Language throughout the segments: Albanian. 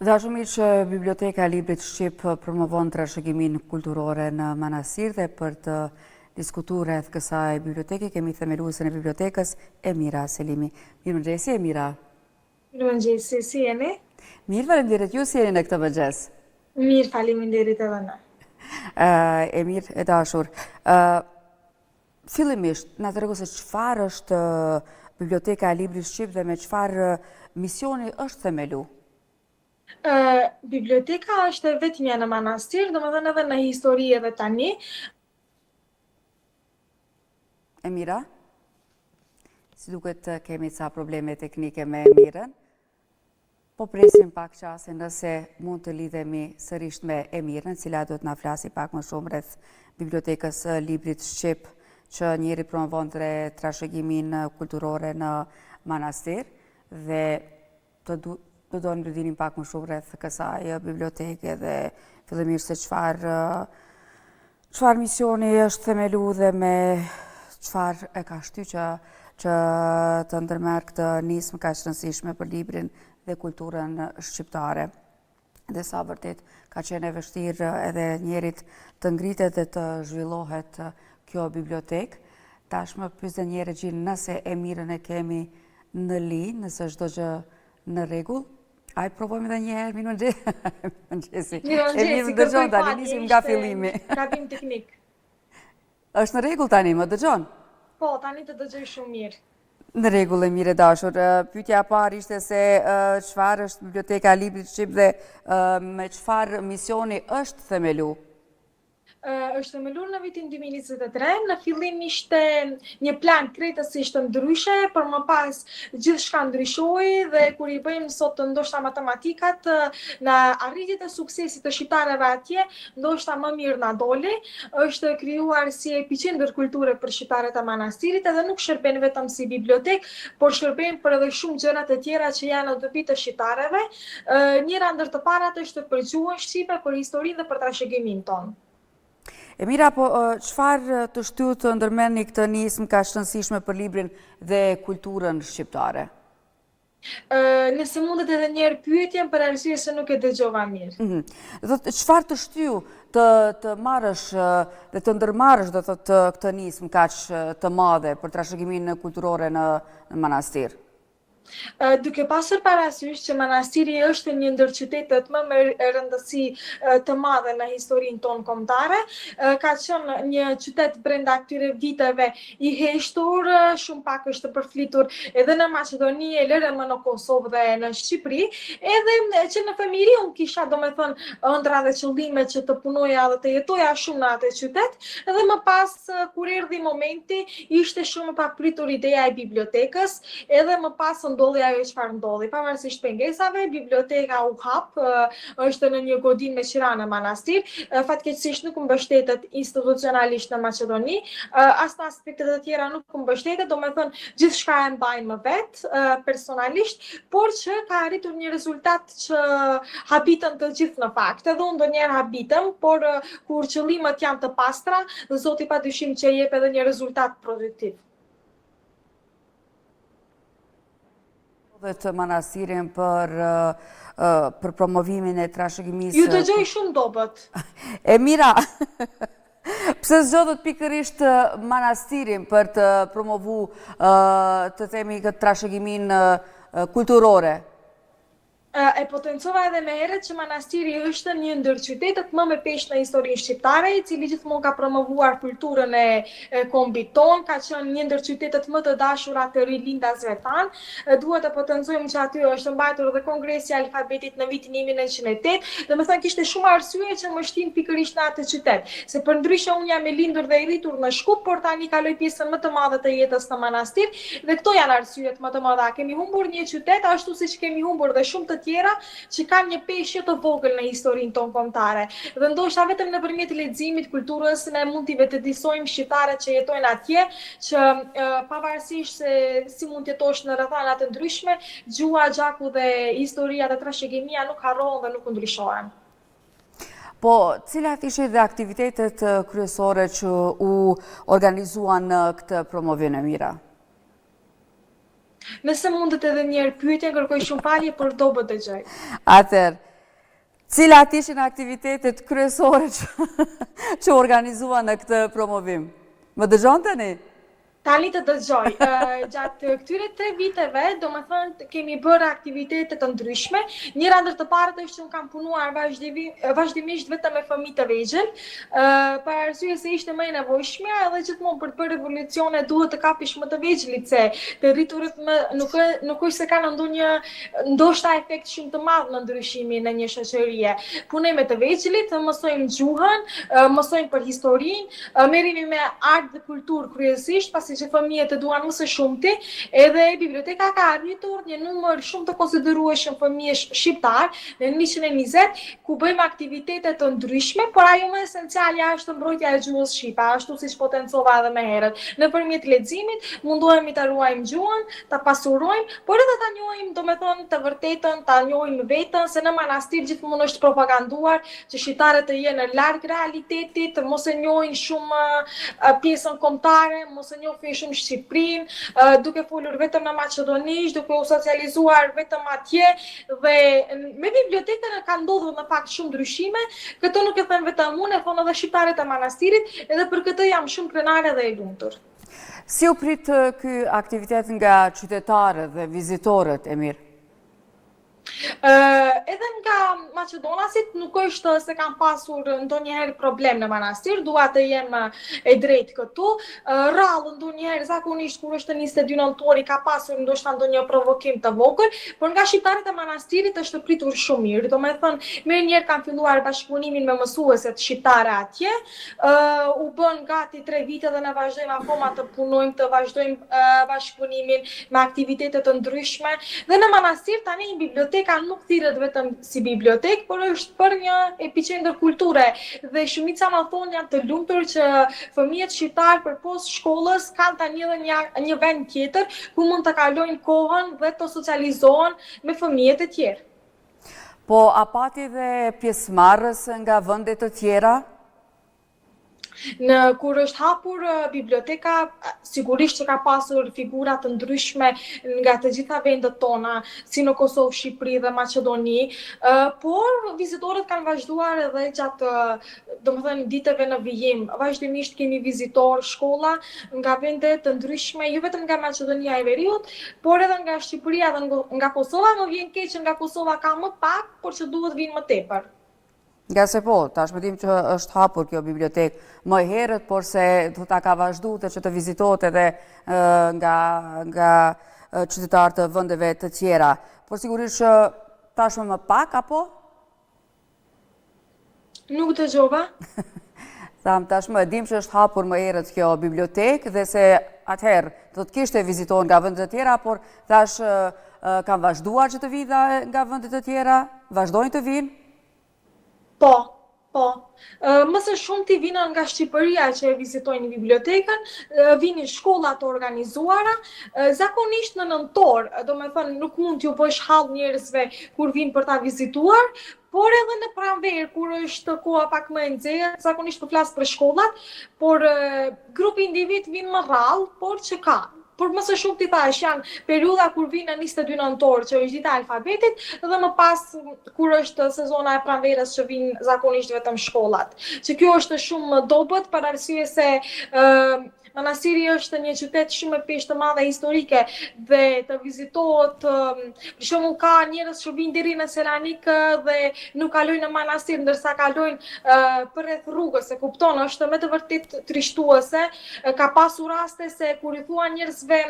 Dashur që Biblioteka e Librit Shqip promovon trashëgiminë kulturore në Manastir dhe për të diskutuar rreth kësaj biblioteke kemi themeluesen e bibliotekës Emira Selimi. Mirëmëngjes Emira. Mirëmëngjes, si jeni? Mirë, faleminderit. Ju si jeni në këtë mëngjes? Mirë, faleminderit edhe ne. Emir e dashur. Fillimisht na trego se çfarë është Biblioteka e Librit Shqip dhe me çfarë misioni është themelu. Biblioteka është vetëmja në Manastir, domethënë edhe në histori edhe tani. Emira, si duket kemi ca probleme teknike me Emirën, po presim pak qase nëse mund të lidhemi sërish me Emirën, cila do të na flasi pak më shumë rreth Bibliotekës Librit Shqip, që njëri promovon trashëgimin kulturore në Manastir dhe të do në dinim pak më shumë rreth kësaj biblioteke dhe fillimisht se çfarë misioni është themelu dhe me çfarë e ka shtyë që të ndërmerr këtë nismë kaq të rëndësishme për librin dhe kulturën shqiptare. Dhe sa vërtet ka qenë e vështirë edhe njerit të ngritet dhe të zhvillohet kjo bibliotek. Tashmë pyes edhe një Regjin nëse Emirën e kemi në linjë, nëse çdo gjë në rregull. Ai provojmë edhe një herë, mirëmëngjesi. Mirëmëngjesi, dëgjon tani, nisim nga fillimi. Gabim teknik. Është në rregull tani, më dëgjon? Po, tani të dëgjoj shumë mirë. Në rregull, Emir e dashur. Pyetja e parë ishte se çfarë është Biblioteka e Librit Shqip dhe me çfarë misioni është themelu? Është themeluar në vitin 2023, në fillim ishte një plan krejtësisht ndryshe, por më pas gjithçka ndryshoi dhe kur i bëjmë sot ndoshta matematikat në arritjet e suksesit të shqiptarëve atje, ndoshta më mirë na doli. Është krijuar si epiqendër kulture për shqiptarët e Manastirit, edhe nuk shërben vetëm si bibliotek, por shërben për edhe shumë gjëra të tjera që janë në dobi të shqiptarëve. Njëra ndër të parat është për gjuhën shqipe, për historinë dhe për trashëgimin tonë. Emira, po çfarë të shtyt të ndërmerrni këtë nismë kaq të rëndësishme për librin dhe kulturën shqiptare? Nëse mundet edhe një herë pyetjen për arsye se nuk e dëgjova mirë. Çfarë të shtyu të marrësh dhe të ndërmarrësh do thotë këtë nismë kaq të madhe për trashëgiminë kulturore në Manastir? Duke pasur parasysh që Manastiri është një ndër qytetet më me rëndësi të madhe në historinë tonë kombëtare, ka qenë një qytet brenda këtyre viteve i heshtur, shumë pak është përflitur edhe në Maqedoni, e lërë më në Kosovë dhe në Shqipëri, edhe që në fëmijëri unë kisha domethënë ëndra dhe qëllime që të punoja dhe të jetoja shumë në atë qytet, edhe më pas kur erdhi momenti ishte shumë e papritur ideja e bibliotekës, edhe më pas ndodhi ajo çfarë ndodhi. Pavarësisht pengesave, biblioteka u hap, është në një godin me qira në Manastir. Fatkeqësisht nuk mbështetet institucionalisht në Maqedoni, as në aspektet e tjera nuk mbështetet, domethënë gjithçka e mbajnë më vet personalisht, por që ka arritur një rezultat që habitën të gjithë në fakt. Edhe unë ndonjëherë habitem, por kur qëllimet janë të pastra, Zoti padyshim që jep edhe një rezultat produktiv. Dhe të Manastirin për promovimin e trashëgimisë. Ju dëgjoj shumë dobët. Emira, pse zgjodhët pikërisht Manastirin për të promovu të themi këtë trashëgimin kulturore? E potencova edhe me herët që Manastiri është një ndër qytetet më me peshë në historinë shqiptare, i cili gjithmonë ka promovuar kulturën e kombit ton, ka qenë një ndër qytetet më të dashura të rilindasve tan. Duhet të potencojmë që aty është mbajtur edhe kongresi i alfabetit në vitin 1908, domethënë kishte shumë arsye që më shtin pikërisht në atë qytet. Se përndryshe unë jam e lindur dhe e rritur në Shkup, por tani kaloj pjesën më të madhe të jetës në Manastir, dhe këto janë arsyet më të mëdha. Kemi humbur një qytet ashtu siç kemi humbur dhe shumë të tjera që kanë një peshë të vogël në historinë tonë kombëtare. Dhe ndoshta vetëm nëpërmjet leximit, kulturës, ne mund t'i vetëdijsojmë shqiptarët që jetojnë atje, që pavarësisht se si mund të jetosh në rrethana të ndryshme, gjuha, gjaku dhe historia dhe trashëgimia nuk harrohen dhe nuk ndryshohen. Po, cilat ishin dhe aktivitetet kryesore që u organizuan në këtë promovim, Emira? Nëse mundet edhe njerë pyetje, kërkoj shumë falje për do bë dëgjoj. Atër, cilat ishin aktivitetet kryesore që organizua në këtë promovim? Më dëgjon tani? Tani të dëgjoj, gjatë këtyre 3 viteve, do më thënë, kemi bërë aktivitetet të ndryshme. Njëra ndër të parët është që unë kam punuar vazhdimisht vetëm me fëmijë të vegjël, për arsye se ishte më e nevojshme, edhe gjithmonë për të bërë revolucione duhet të kapish më të vegjëlit, se të rriturit nuk është se kanë ndonjë ndoshta efekt shumë të madh në ndryshimin në një shoqërie. Punoj me të vegjëlit, mësojmë gjuhën, mësojmë për historinë, merremi me art dhe kulturë kryesisht, pasi që fëmijët e duan më së shumti, edhe biblioteka ka arritur një numër shumë të konsiderueshëm fëmijësh shqiptar në 120, ku bëjmë aktivitete të ndryshme, por ajo më esenciale është mbrojtja e gjuhës shqipe, ashtu siç potencova edhe më herët. Nëpërmjet leximit mundohemi ta ruajmë gjuhën, ta pasurojmë, por edhe ta njohim, domethënë, të vërtetën, ta njohim veten, se në manastir gjithmonë është propaganduar që shqiptarët të jenë larg realitetit, mos e njohin shumë pjesën kombëtare, mos e njohin shumë Shqipërinë, duke folur vetëm në maqedonisht, duke u socializuar vetëm atje, dhe me bibliotekën ka ndodhur në fakt shumë ndryshime. Këto nuk e them vetëm unë, e thonë edhe shqiptarët e manastirit, edhe për këtë jam shumë krenare dhe e lumtur. Si u prit ky aktivitet nga qytetarët dhe vizitorët, Emir? Edhe nga maqedonasit nuk është se kam pasur ndonjëherë problem në manastir, dua të jem e drejtë këtu. Rrallë ndonjëherë, zakonisht kur është 22 nëntori, ka pasur ndoshta ndonjë provokim të vogël, por nga shqiptarët e manastirit është pritur shumë mirë. Domethënë, më njëherë kam filluar bashkëpunimin me mësueset shqiptare atje, u bën gati 3 vite dhe ne vazhdojmë akoma të punojmë, të vazhdojmë bashkëpunimin me aktivitete të ndryshme. Dhe në manastir tani një biblioteka nuk thirret vetëm si bibliotek, por është për një epicentër kulture, dhe shumica më thonë janë të lumtur që fëmijët shqiptar përpos shkollës kanë tani edhe një vend tjetër ku mund të kalojnë kohën dhe të socializohen me fëmijët e tjerë. Po, a pati dhe pjesëmarrës nga vende të tjera? Kur është hapur biblioteka, sigurisht që ka pasur figura të ndryshme nga të gjitha vendet tona, si në Kosovë, Shqipëri dhe Maqedoni, por vizitorët kanë vazhduar edhe gjatë, domethënë, ditëve në vijim. Vazhdimisht kemi vizitor shkolla nga vende të ndryshme, jo vetëm nga Maqedonia e Veriut, por edhe nga Shqipëria dhe nga Kosova. Më vjen keq që nga Kosova ka më pak, por që duhet vinë më tepër. Nga se po, tash më dim që është hapur kjo bibliotek më herët, por se do ta ka vazhdu të që të vizitohet edhe nga qytetarë të vendeve të tjera. Por sigurisht që tashmë më pak, apo? Nuk dëgjova. Tham, tashmë e dim që është hapur më herët kjo bibliotek dhe se atëherë do të kishte vizitohen nga vendet të tjera, por tash kanë vazhduar që të vinë nga vendet të tjera, vazhdojnë të vinë? Po. Më së shumti vinë nga Shqipëria që e vizitojnë bibliotekën, vinin shkolla të organizuara, zakonisht në nëntor, domethënë nuk mund t'ju bësh hall njerëzve kur vinë për ta vizituar, por edhe në pranverë, kur është koha pak më e nxehtë, zakonisht po flas për shkollat, por grupi individ vinë më rrallë, por që ka. Por më së shumti thash janë periudha kur vinë në 22 nëntor, që është dita e alfabetit, dhe më pas kur është sezona e pranverës që vinë zakonisht vetëm shkollat. Që kjo është shumë dobët për arsye se Manastiri është një qytet shumë e peshë të madhe historike dhe të vizitohet, për shembull ka njerëz që vinë deri në Selanik dhe nuk kalojnë në manastir, ndërsa kalojnë përreth rrugës, e kupton, është me të vërtet trishtuese. Ka pasur raste se kur i thua njerëzve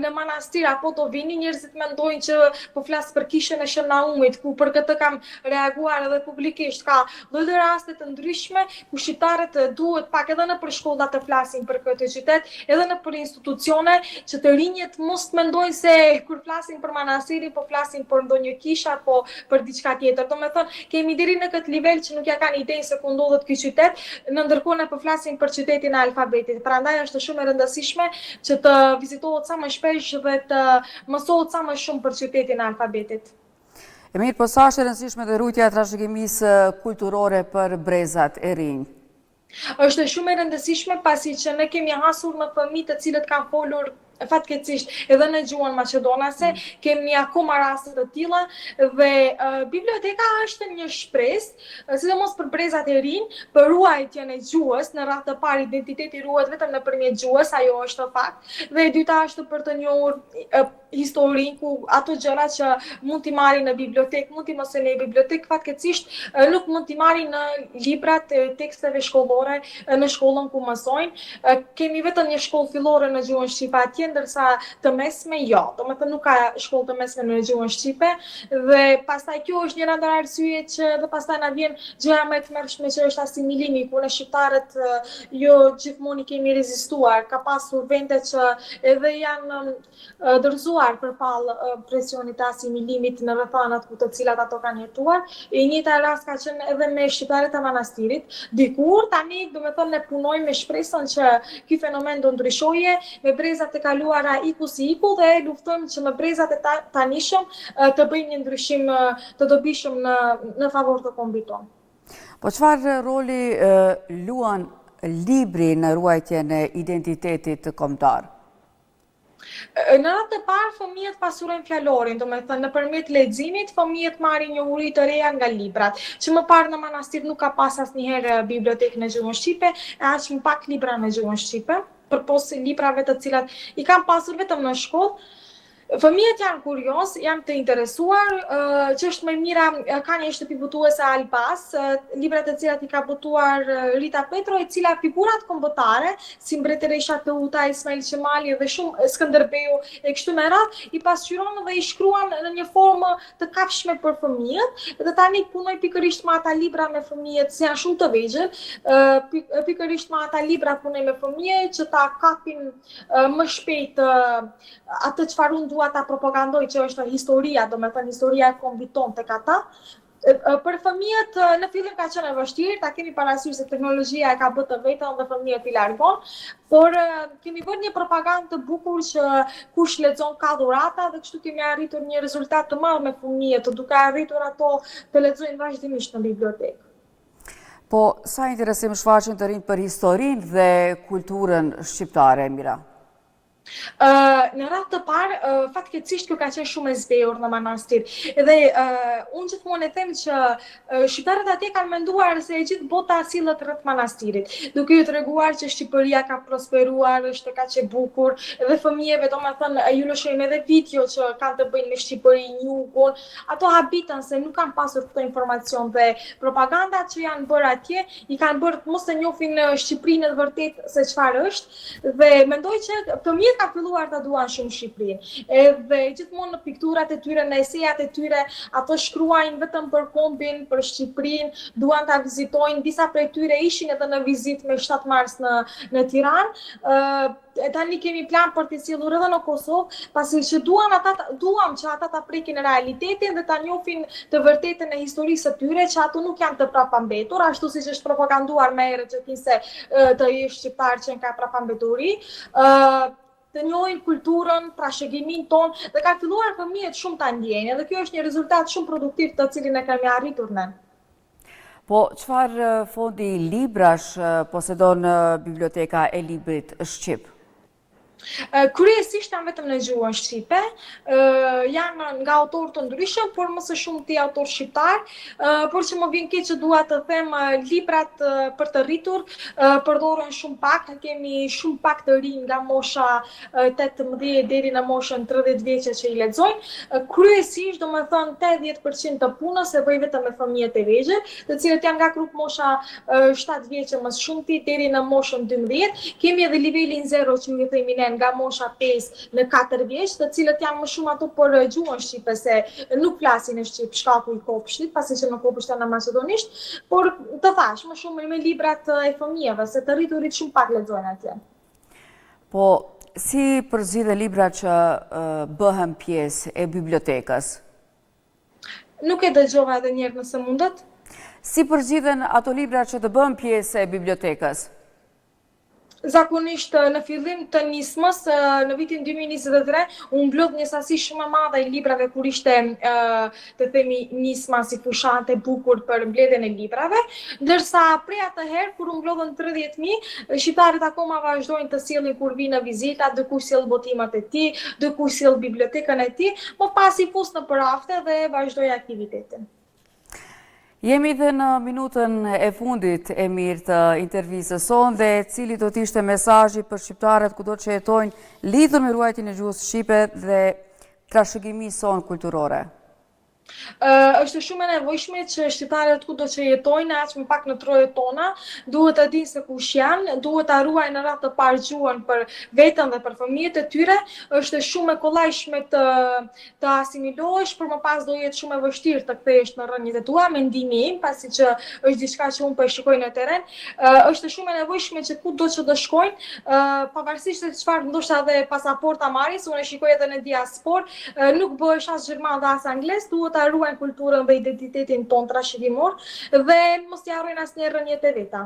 në manastir apo të vini, njerëzit mendojnë që po flas për kishën e Shën Naumit, ku për këtë kam reaguar edhe publikisht. Ka lloj raste të ndryshme ku shqiptarët duhet pak edhe në për shkolla të flasin për këtë qytet, edhe në për institucione, që të rinjët mos mendojnë se kur flasin për manastirin, po flasin për ndonjë kishë apo për diçka tjetër. Domethënë, kemi deri në këtë nivel që nuk ja kanë idenë se ku ndodhet ky qytet, në ndërkohë ne po flasim për qytetin e alfabetit. Prandaj është shumë e rëndësishme që të vizitohet sa më shpesh dhe të mësohet sa më shumë për qytetin e alfabetit. E mirë, po sa është e rëndësishme dhe rujtja e trashëgimisë kulturore për brezat e rinj? Është shumë e rëndësishme pasi që ne kemi hasur në fëmijë të cilët kanë folur fatkeqësisht edhe në gjuhën maqedonase kemi akoma raste të tilla dhe biblioteka është një shpresë, sidomos për brezat e rinj, për ruajtjen e gjuhës. Në radhë të parë identiteti ruhet vetëm nëpërmjet gjuhës, ajo është fakt. Dhe e dyta është për të njohur historinë, ku ato gjëra që mund t'i marrin në bibliotekë, mund t'i mos e në bibliotekë, fatkeqësisht nuk mund t'i marrin në librat e teksteve shkollore në shkollën ku mësojnë. Kemi vetëm një shkollë fillore në gjuhën shqipe atje, ndërsa të mesme jo. Domethënë nuk ka shkollë të mesme në gjuhën shqipe dhe pastaj kjo është një ndër arsyet që dhe pastaj na vjen gjëja më e tmerrshme që është asimilimi, ku ne shqiptarët jo gjithmonë i kemi rezistuar. Ka pasur vende që edhe janë dorëzuar përpallë presionit të asimilimit në rrethanat ku të cilat ato kanë jetuar. E njëjta rast ka qenë edhe me shqiptarët e manastirit. Dikur tani domethënë ne punojmë me shpresën që ky fenomen do ndryshojë, me brezat e kaluara iku si iku dhe luftojmë që me brezat e tanishëm të bëjmë një ndryshim të dobishëm në favor të kombit tonë. Po çfarë roli luan libri në ruajtjen e identitetit kombëtar? Në atë të parë, fëmijët pasurojnë fjalorin, domethënë nëpërmjet leximit, fëmijët marrin njohuri të reja nga librat. Që më parë në manastir nuk ka pas asnjëherë bibliotekë në gjuhën shqipe, e aq më pak libra në gjuhën shqipe, përpos librave të cilat i kanë pasur vetëm në shkollë. Fëmijët janë kurioz, janë të interesuar, që është më mira, ka një shtëpi botuese Albas, librat të cilat i ka botuar Rita Petro, e cila figurat kombëtare, si mbretëresha Teuta, Ismail Qemali dhe shumë Skënderbeu e kështu me radhë, i pasqyron dhe i shkruan në një formë të kapshme për fëmijët, dhe tani punoj pikërisht me ata libra me fëmijët, si janë shumë të vegjël, pikërisht me ata libra punoj me fëmijët që ta kapin më shpejt atë çfarë unë dua ta propagandoj, që është historia, domethënë historia e kombit tonë tek ata. Për fëmijët në fillim ka qenë e vështirë, ta kemi parasysh se teknologjia e ka bërë të vetën dhe fëmijët i largon, por kemi bërë një propagandë të bukur që kush lexon ka dhurata dhe kështu kemi arritur një rezultat të madh me fëmijët, duke arritur ato të lexojnë vazhdimisht në bibliotekë. Po sa interesim shfaqen të rinj për historinë dhe kulturën shqiptare, Mira? Në radhë të parë, fatkeqësisht kjo ka qenë shumë e zbehur në manastir. Edhe unë gjithmonë e them që shqiptarët atje kanë menduar se e gjithë bota sillet rreth manastirit, duke ju treguar që Shqipëria ka prosperuar, është kaq e bukur, dhe fëmijëve domethënë ju lëshojnë edhe video që kanë të bëjnë me Shqipërinë, Jugun. Ato habitën se nuk kanë pasur këtë informacion dhe propagandat që janë bërë atje i kanë bërë mos të njohin Shqipërinë e vërtet se çfarë është, dhe mendoj që fëmijët ka filluar ta duan shumë Shqipërinë. Edhe gjithmonë në pikturat e tyre, në esejat e tyre, ato shkruajnë vetëm për kombin, për Shqipërinë, duan ta vizitojnë. Disa prej tyre ishin edhe në vizitë me 7 Mars në Tiranë. Tani kemi plan për të sjellur edhe në Kosovë, pasi që duam që ata ta prekin realitetin dhe ta njohin të vërtetën e historisë së tyre, që ato nuk janë të prapambetur, ashtu siç është propaganduar më herët që kinse të jesh shqiptar që ka prapambeturi. Të njohin kulturën, trashëgiminë tonë dhe ka filluar fëmijët shumë ta ndjejnë, edhe kjo është një rezultat shumë produktiv të cilin e kemi arritur ne. Po çfarë fondi librash posedon Biblioteka e Librit Shqip? Kryesisht janë vetëm në gjuhën shqipe, janë nga autorë të ndryshëm, por më së shumti autor shqiptar, por që më vjen keq që dua të them librat për të rritur përdoren shumë pak, kemi shumë pak të rinj nga mosha 18 deri në moshën 30 vjeçe që i lexojnë. Kryesisht, domethënë 80% të punës e bëj vetëm me fëmijët e vegjël, të cilët janë nga grup mosha 7 vjeçe më shumti deri në moshën 12. Kemi edhe nivelin 0 që ju themi nga mosha 5 në 4 vjeç, të cilët janë më shumë ato për gjuhën shqipe, se nuk flasin në shqip shkaku i kopshtit, pasi që në kopsht janë në maqedonisht, por të thash, më shumë me librat e fëmijëve, se të rriturit shumë pak lexojnë atje. Po, si përzgjidhen libra që bëhen pjesë e bibliotekës? Nuk e dëgjova edhe një herë nëse mundet. Si përzgjidhen ato libra që të bëhen pjesë e bibliotekës? Zakonisht në fillim të nismës, në vitin 2023, u mblodh një sasi shumë e madhe e librave kur ishte të themi nisma si fushate bukur për mbledhjen e librave, ndërsa prej atëherë kur u mblodhën 30.000, shqiptarët akoma vazhdojnë të sjellin kur vinë në vizita, dikush sjell botimat e tij, dikush sjell bibliotekën e tij, më pas i fus në përafte dhe vazhdoi aktivitetin. Jemi dhe në minutën e fundit e mirë të intervjisës sonë dhe cili do t'ishte mesazhi për shqiptarët kudo që jetojnë lidhur me ruajtjen e gjuhës shqipe dhe trashëgimisë sonë kulturore. Është shumë e nevojshme që shqiptarët kudo që jetojnë, aq më pak në trojet tona, duhet të dinë se kush janë, duhet ta ruajnë në radhë të parë gjuhën për veten dhe për fëmijët e tyre. Është shumë e kollajshme të asimilohesh, por më pas do jetë shumë e vështirë të kthehesh në rrënjët e tua, mendimi im, pasi që është diçka që unë po e shikoj në terren. Është shumë e nevojshme që kudo që do shkojnë, pavarësisht se çfarë ndoshta edhe pasaporta marrin, unë e shikoj edhe në diasporë, nuk bëhesh as gjerman dhe as angles, duhet ta ruajnë kulturën dhe identitetin ton trashëgimor dhe mos t'i harrojnë asnjëherë rrënjët e veta.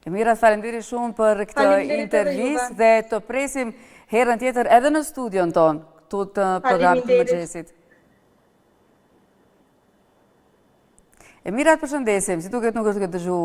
Emira, faleminderit shumë për këtë intervistë dhe të presim herën tjetër edhe në studion ton, këtu të programit të mëngjesit. Emira, të përshëndesim, si duket nuk është këtë dëgju